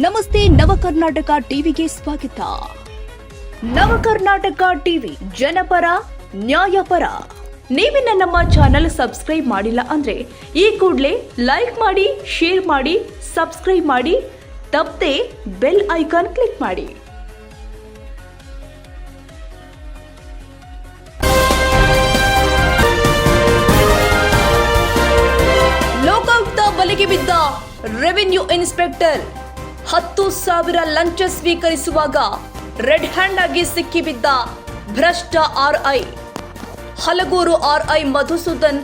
ನಮಸ್ತೆ ನವಕರ್ನಾಟಕ ಟಿವಿಗೆ ಸ್ವಾಗತ. ನವಕರ್ನಾಟಕ ಟಿವಿ ಜನಪರ ನ್ಯಾಯಪರ. ನೀವಿನ್ನ ನಮ್ಮ ಚಾನೆಲ್ ಸಬ್ಸ್ಕ್ರೈಬ್ ಮಾಡಿಲ್ಲ ಅಂದ್ರೆ ಈ ಕೂಡಲೇ ಲೈಕ್ ಮಾಡಿ, ಶೇರ್ ಮಾಡಿ, ಸಬ್ಸ್ಕ್ರೈಬ್ ಮಾಡಿ, ತಪ್ಪದೆ ಬೆಲ್ ಐಕಾನ್ ಕ್ಲಿಕ್ ಮಾಡಿ. ಲೋಕಾಯುಕ್ತ ಬಲೆಗೆ ಬಿದ್ದ ರೆವಿನ್ಯೂ ಇನ್ಸ್ಪೆಕ್ಟರ್ 10,000 ಲಂಚ ಸ್ವೀಕರಿಸುವಾಗ ರೆಡ್ ಹ್ಯಾಂಡ್ ಆಗಿ ಸಿಕ್ಕಿಬಿದ್ದ ಭ್ರಷ್ಟ ಆರ್ಐ. ಹಲಗೂರು ಆರ್ಐ ಮಧುಸೂದನ್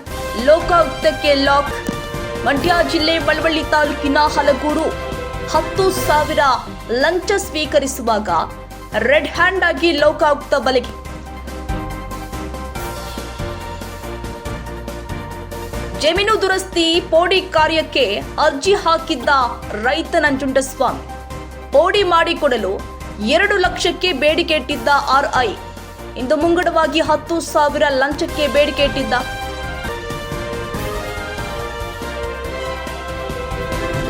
ಲೋಕಾಯುಕ್ತಕ್ಕೆ ಲಾಕ್. ಮಂಡ್ಯ ಜಿಲ್ಲೆ ಮಳವಳ್ಳಿ ತಾಲೂಕಿನ ಹಲಗೂರು 10,000 ಲಂಚ ಸ್ವೀಕರಿಸುವಾಗ ರೆಡ್ ಹ್ಯಾಂಡ್ ಆಗಿ ಲೋಕಾಯುಕ್ತ ಬಲೆಗೆ. ಜಮೀನು ದುರಸ್ತಿ ಪೋಡಿ ಕಾರ್ಯಕ್ಕೆ ಅರ್ಜಿ ಹಾಕಿದ್ದ ರೈತ ನಂಜುಂಡಸ್ವಾಮಿ ಪೋಡಿ ಮಾಡಿಕೊಡಲು 2 ಲಕ್ಷಕ್ಕೆ ಬೇಡಿಕೆ ಇಟ್ಟಿದ್ದ ಆರ್ಐ ಇಂದು ಮುಂಗಡವಾಗಿ 10,000 ಲಂಚಕ್ಕೆ ಬೇಡಿಕೆ ಇಟ್ಟಿದ್ದ.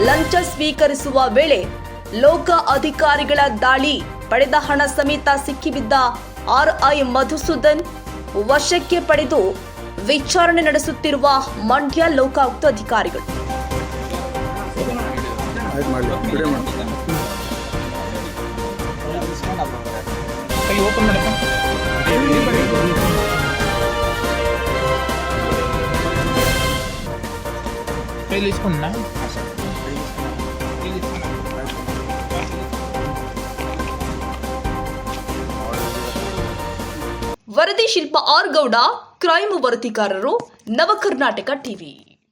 ಲಂಚ ಸ್ವೀಕರಿಸುವ ವೇಳೆ ಲೋಕ ಅಧಿಕಾರಿಗಳ ದಾಳಿ ಪಡೆದ ಹಣ ಸಮೇತ ಸಿಕ್ಕಿಬಿದ್ದ ಆರ್ಐ ಮಧುಸೂದನ್ ವಶಕ್ಕೆ ಪಡೆದು ವಿಚಾರಣೆ ನಡೆಸುತ್ತಿರುವ ಮಂಡ್ಯ ಲೋಕಾಯುಕ್ತ ಅಧಿಕಾರಿಗಳು. ವರದಿ ಶಿಲ್ಪ R Gowda, crime ವರದಿಗಾರರು, Navakarnataka TV.